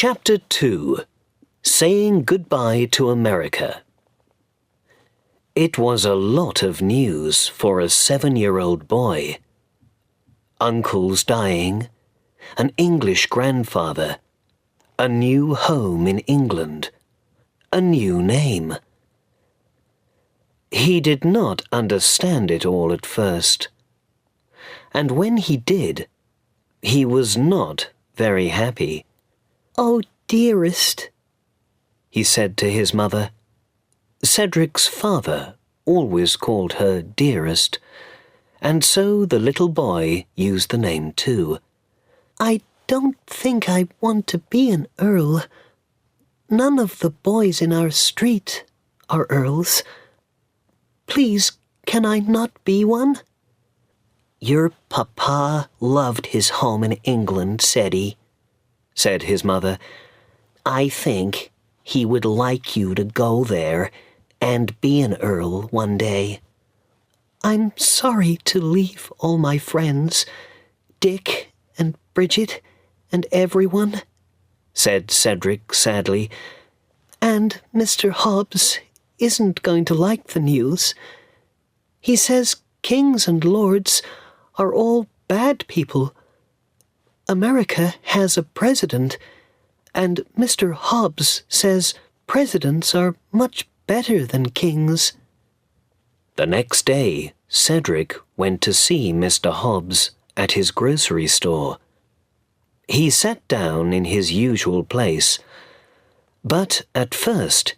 Chapter 2. Saying Goodbye to America. It was a lot of news for a 7-year-old boy. Uncles dying, an English grandfather, a new home in England, a new name. He did not understand it all at first, and when he did, he was not very happy. "Oh, dearest," he said to his mother. Cedric's father always called her dearest, and so the little boy used the name too. "I don't think I want to be an earl. None of the boys in our street are earls. Please, can I not be one?" "Your papa loved his home in England, Ceddie," said his mother. "I think he would like you to go there and be an earl one day." "I'm sorry to leave all my friends, Dick and Bridget and everyone," said Cedric sadly. "And Mr. Hobbs isn't going to like the news. He says kings and lords are all bad people. America has a president, and Mr. Hobbs says presidents are much better than kings." The next day, Cedric went to see Mr. Hobbs at his grocery store. He sat down in his usual place, but at first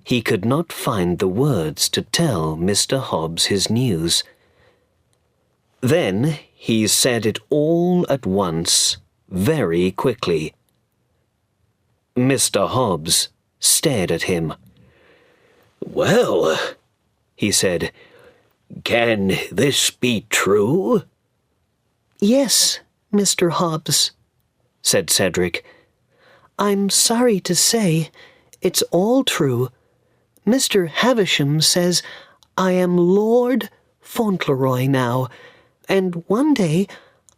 he could not find the words to tell Mr. Hobbs his news. Then he said it all at once, very quickly. Mr. Hobbs stared at him. "Well," he said, "can this be true?" "Yes, Mr. Hobbs," said Cedric. "I'm sorry to say it's all true. Mr. Havisham says I am Lord Fauntleroy now, and one day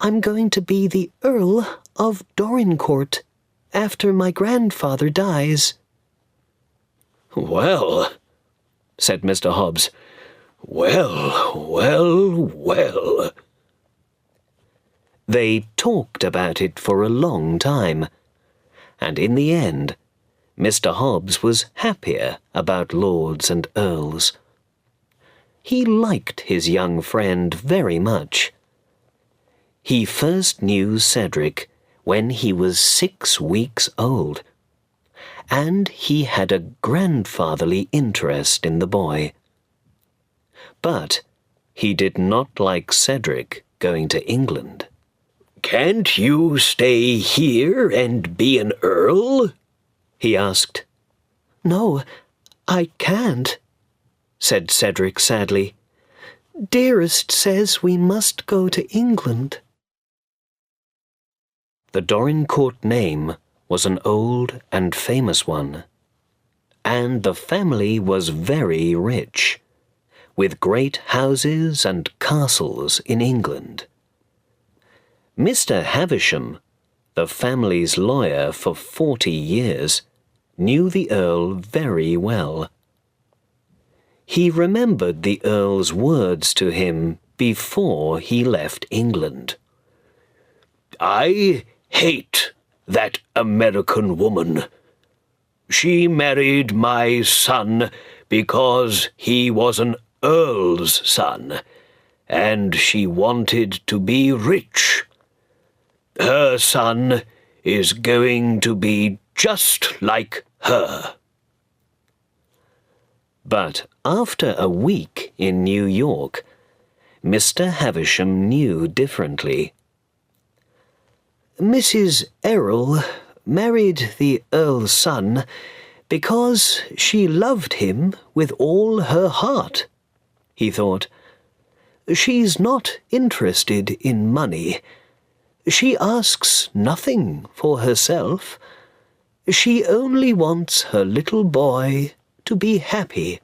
I'm going to be the Earl of Dorincourt after my grandfather dies." "Well," said Mr. Hobbs, "well, well, well." They talked about it for a long time, and in the end, Mr. Hobbs was happier about lords and earls. He liked his young friend very much. He first knew Cedric when he was 6 weeks old, and he had a grandfatherly interest in the boy. But he did not like Cedric going to England. "Can't you stay here and be an earl?" he asked. "No, I can't," said Cedric sadly. "Dearest says we must go to England." The Dorincourt name was an old and famous one, and the family was very rich, with great houses and castles in England. Mr. Havisham, the family's lawyer for 40 years, knew the Earl very well. He remembered the Earl's words to him before he left England. "I hate that American woman. She married my son because he was an earl's son, and she wanted to be rich. Her son is going to be just like her." But after a week in New York, Mr. Havisham knew differently. "Mrs. Errol married the Earl's son because she loved him with all her heart," he thought. "She's not interested in money. She asks nothing for herself. She only wants her little boy to be happy.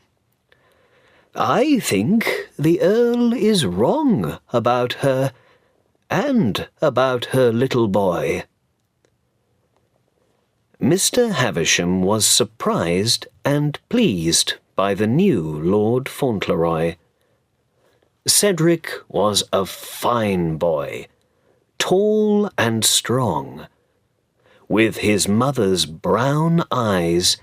I think the Earl is wrong about her and about her little boy." Mr. Havisham was surprised and pleased by the new Lord Fauntleroy. Cedric was a fine boy, tall and strong, with his mother's brown eyes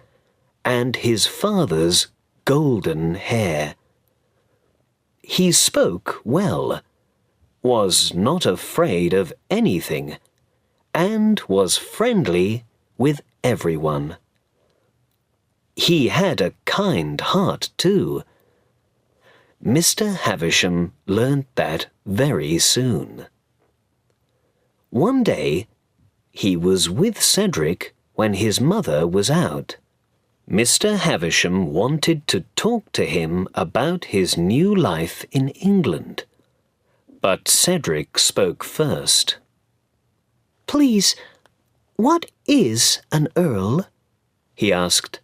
and his father's golden hair. He spoke well, was not afraid of anything, and was friendly with everyone. He had a kind heart, too. Mr. Havisham learnt that very soon. One day, he was with Cedric when his mother was out. Mr. Havisham wanted to talk to him about his new life in England. But Cedric spoke first. "Please, what is an earl?" he asked.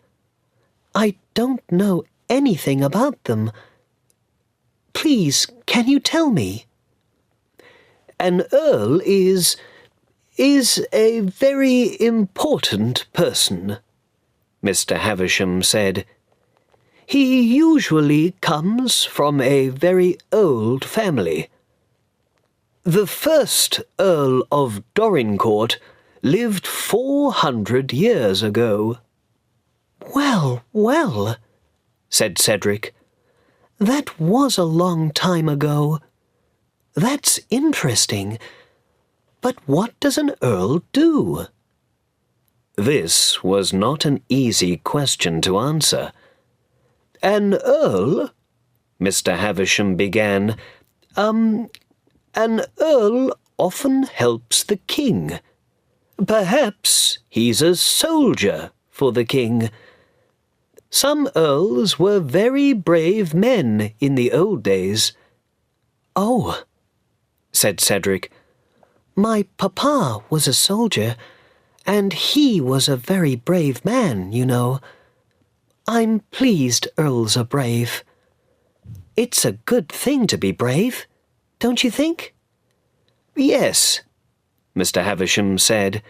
"I don't know anything about them. Please, can you tell me?" "An earl is a very important person," Mr. Havisham said. "He usually comes from a very old family. The first Earl of Dorincourt lived 400 years ago." "Well, well," said Cedric. "That was a long time ago. That's interesting. But what does an earl do?" This was not an easy question to answer. "An earl," Mr. Havisham began, "an earl often helps the king. Perhaps he's a soldier for the king. Some earls were very brave men in the old days." "Oh," said Cedric. "My papa was a soldier, and he was a very brave man, you know. I'm pleased earls are brave. It's a good thing to be brave, don't you think?" "Yes," Mr. Havisham said.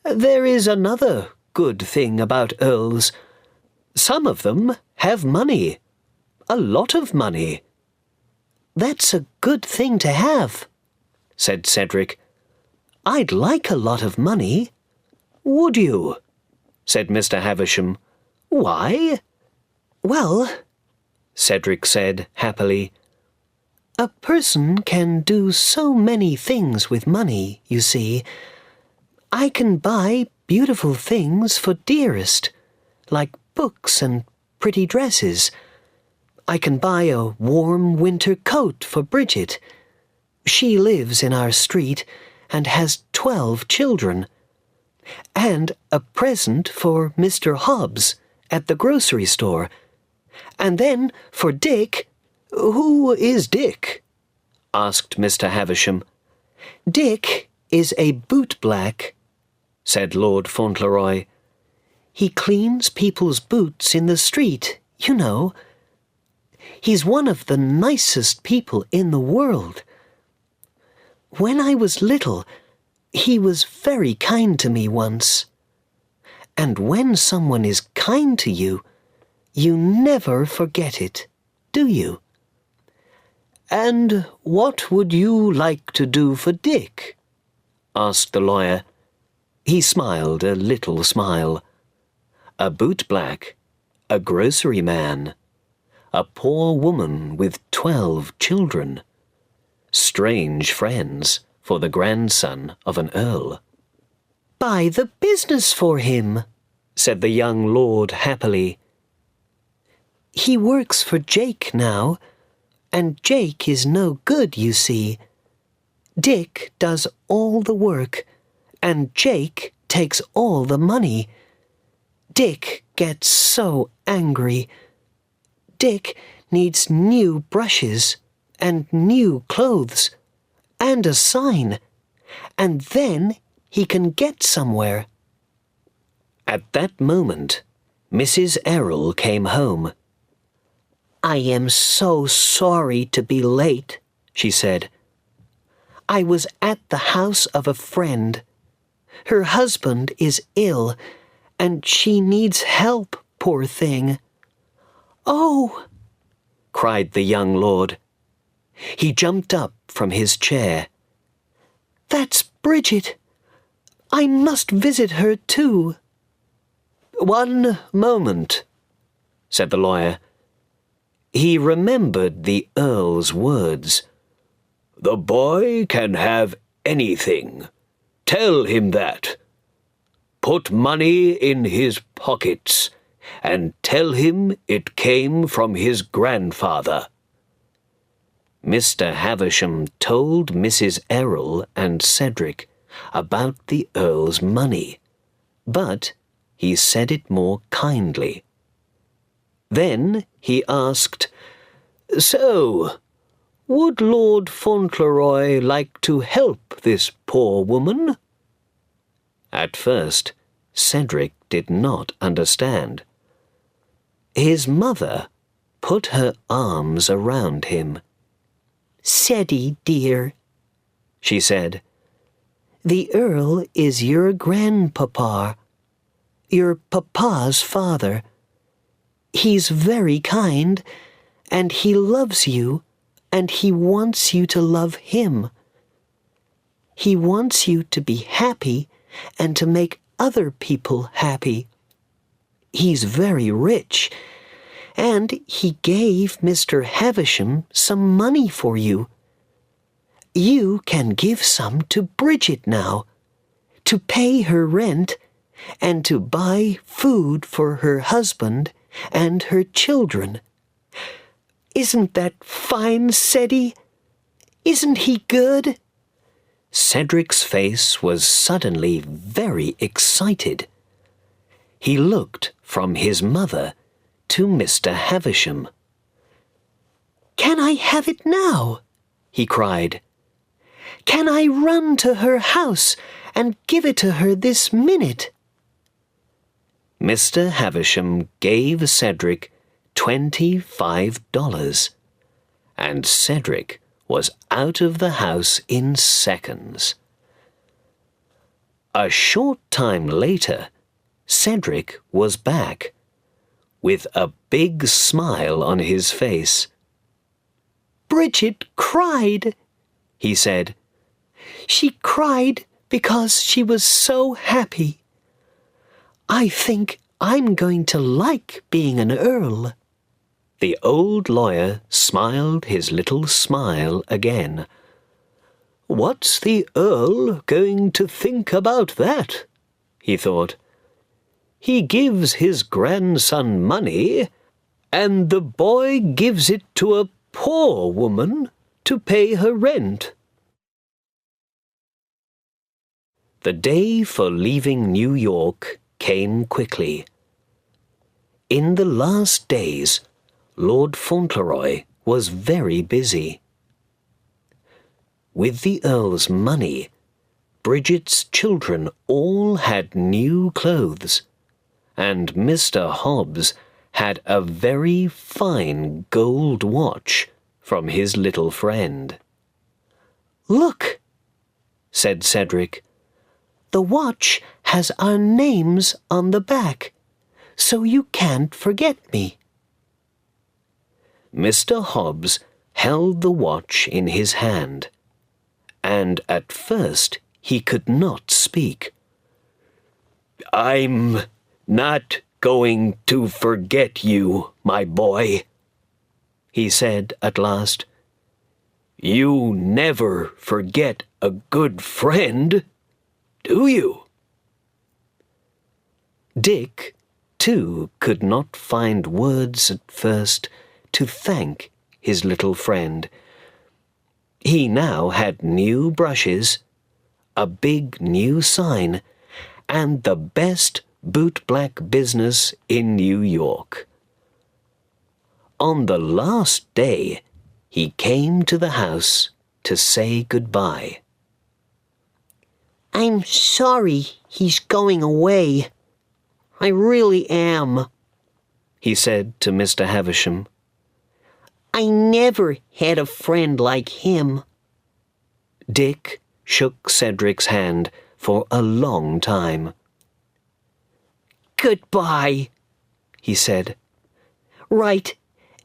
"There is another good thing about earls. Some of them have money. A lot of money." "That's a good thing to have," said Cedric. "I'd like a lot of money." "Would you?" said Mr. Havisham. "Why?" "Well," Cedric said happily, "a person can do so many things with money, you see. I can buy beautiful things for Dearest, like books and pretty dresses. I can buy a warm winter coat for Bridget. She lives in our street and has 12 children. And a present for Mr. Hobbs at the grocery store. And then for Dick—" "Who is Dick?" asked Mr. Havisham. "Dick is a bootblack," said Lord Fauntleroy. "He cleans people's boots in the street, you know. He's one of the nicest people in the world. When I was little, he was very kind to me once. And when someone is kind to you, you never forget it, do you?" "And what would you like to do for Dick?" asked the lawyer. He smiled a little smile. A bootblack, a grocery man, a poor woman with 12 children. Strange friends for the grandson of an earl. "Buy the business for him," said the young lord happily. "He works for Jake now, and Jake is no good, you see. Dick does all the work, and Jake takes all the money. Dick gets so angry. Dick needs new brushes and new clothes and a sign, and then he can get somewhere." At that moment, Mrs. Errol came home. "I am so sorry to be late," she said. "I was at the house of a friend. Her husband is ill, and she needs help, poor thing." "Oh!" cried the young lord. He jumped up from his chair. "That's Bridget. I must visit her too." "One moment," said the lawyer. He remembered the Earl's words. "The boy can have anything. Tell him that. Put money in his pockets, and tell him it came from his grandfather." Mr. Havisham told Mrs. Errol and Cedric about the Earl's money, but he said it more kindly. Then he asked, "So, would Lord Fauntleroy like to help this poor woman?" At first, Cedric did not understand. His mother put her arms around him. "Ceddie, dear," she said, "the Earl is your grandpapa, your papa's father. He's very kind, and he loves you, and he wants you to love him. He wants you to be happy and to make other people happy. He's very rich, and he gave Mr. Havisham some money for you. You can give some to Bridget now, to pay her rent, and to buy food for her husband and her children. Isn't that fine, Ceddie? Isn't he good?" Cedric's face was suddenly very excited. He looked from his mother to Mr. Havisham. "Can I have it now?" he cried. "Can I run to her house and give it to her this minute?" Mr. Havisham gave Cedric $25, and Cedric was out of the house in seconds. A short time later, Cedric was back, with a big smile on his face. "Bridget cried," he said. "She cried because she was so happy. I think I'm going to like being an earl." The old lawyer smiled his little smile again. "What's the Earl going to think about that?" he thought. "He gives his grandson money, and the boy gives it to a poor woman to pay her rent." The day for leaving New York came quickly. In the last days, Lord Fauntleroy was very busy. With the Earl's money, Bridget's children all had new clothes, and Mr. Hobbs had a very fine gold watch from his little friend. "Look," said Cedric. "The watch has our names on the back, so you can't forget me." Mr. Hobbs held the watch in his hand, and at first he could not speak. "I'm not going to forget you, my boy," he said at last. "You never forget a good friend, do you?" Dick, too, could not find words at first to thank his little friend. He now had new brushes, a big new sign, and the best bootblack business in New York. On the last day, he came to the house to say goodbye. "I'm sorry he's going away. I really am," he said to Mr. Havisham. "I never had a friend like him." Dick shook Cedric's hand for a long time. "Goodbye," he said. "Write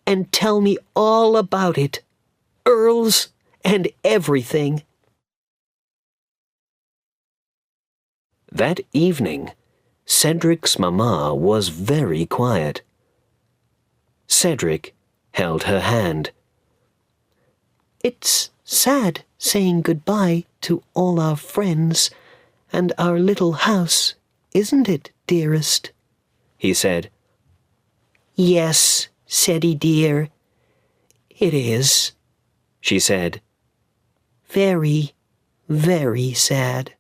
and tell me all about it, earls and everything." That evening, Cedric's mamma was very quiet. Cedric held her hand. "It's sad saying goodbye to all our friends and our little house, isn't it, dearest?" he said. "Yes, Ceddie dear, it is," she said. "Very, very sad."